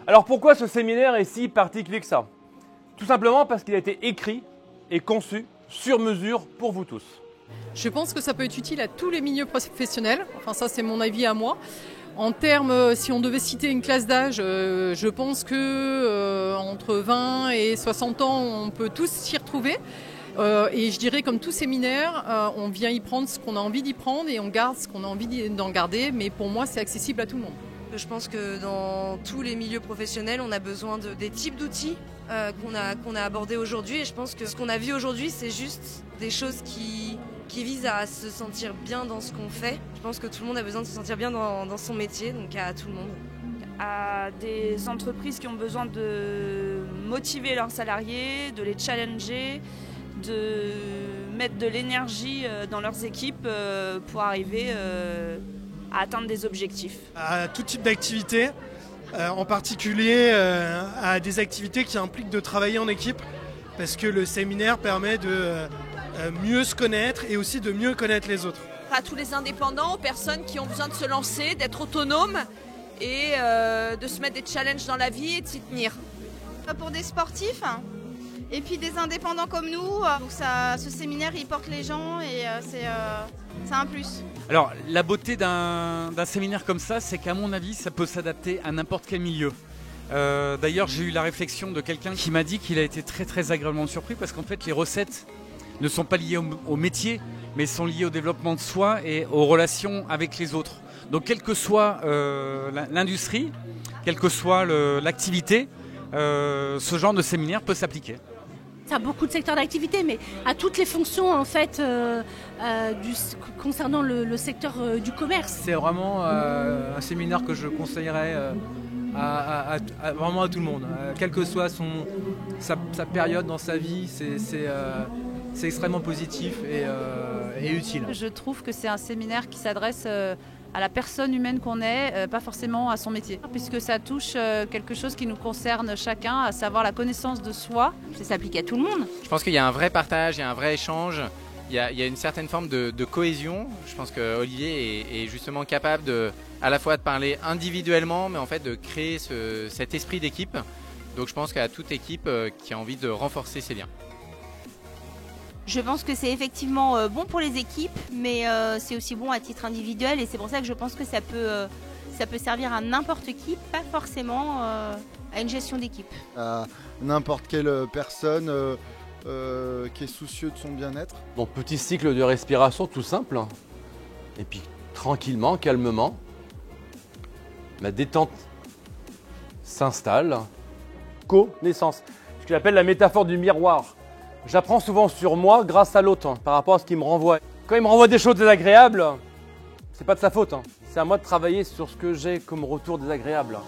Alors pourquoi ce séminaire est si particulier que ça? Tout simplement parce qu'il a été écrit et conçu sur mesure pour vous tous. Je pense que ça peut être utile à tous les milieux professionnels, enfin ça c'est mon avis à moi. En termes, si on devait citer une classe d'âge, je pense que entre 20 et 60 ans, on peut tous s'y retrouver. Et je dirais comme tout séminaire, on vient y prendre ce qu'on a envie d'y prendre et on garde ce qu'on a envie d'en garder. Mais pour moi, c'est accessible à tout le monde. Je pense que dans tous les milieux professionnels, on a besoin des types d'outils qu'on a abordés aujourd'hui. Et je pense que ce qu'on a vu aujourd'hui, c'est juste des choses qui visent à se sentir bien dans ce qu'on fait. Je pense que tout le monde a besoin de se sentir bien dans son métier, donc à tout le monde. À des entreprises qui ont besoin de motiver leurs salariés, de les challenger, de mettre de l'énergie dans leurs équipes pour arriver à atteindre des objectifs. À tout type d'activités, en particulier à des activités qui impliquent de travailler en équipe, parce que le séminaire permet de mieux se connaître et aussi de mieux connaître les autres. À tous les indépendants, aux personnes qui ont besoin de se lancer, d'être autonomes et de se mettre des challenges dans la vie et de s'y tenir. Pour des sportifs et puis des indépendants comme nous, donc ce séminaire il porte les gens et c'est un plus. Alors la beauté d'un séminaire comme ça, c'est qu'à mon avis ça peut s'adapter à n'importe quel milieu. D'ailleurs j'ai eu la réflexion de quelqu'un qui m'a dit qu'il a été très agréablement surpris parce qu'en fait les recettes ne sont pas liées au métier mais sont liées au développement de soi et aux relations avec les autres. Donc quelle que soit l'industrie, quelle que soit l'activité, ce genre de séminaire peut s'appliquer. Ça a beaucoup de secteurs d'activité, mais à toutes les fonctions en fait, concernant le secteur du commerce. C'est vraiment un séminaire que je conseillerais vraiment à tout le monde. Quelle que soit sa période dans sa vie, c'est extrêmement positif et utile. Je trouve que c'est un séminaire qui s'adresse à la personne humaine qu'on est, pas forcément à son métier. Puisque ça touche quelque chose qui nous concerne chacun, à savoir la connaissance de soi. Ça s'applique à tout le monde. Je pense qu'il y a un vrai partage, il y a un vrai échange, il y a une certaine forme de cohésion. Je pense que Olivier est justement capable à la fois de parler individuellement, mais en fait de créer cet esprit d'équipe. Donc je pense qu'à toute équipe qui a envie de renforcer ses liens. Je pense que c'est effectivement bon pour les équipes, mais c'est aussi bon à titre individuel et c'est pour ça que je pense que ça peut servir à n'importe qui, pas forcément à une gestion d'équipe. À n'importe quelle personne qui est soucieux de son bien-être. Donc petit cycle de respiration tout simple. Et puis tranquillement, calmement, la détente s'installe. Connaissance, ce que j'appelle la métaphore du miroir. J'apprends souvent sur moi grâce à l'autre par rapport à ce qu'il me renvoie. Quand il me renvoie des choses désagréables, c'est pas de sa faute. C'est à moi de travailler sur ce que j'ai comme retour désagréable.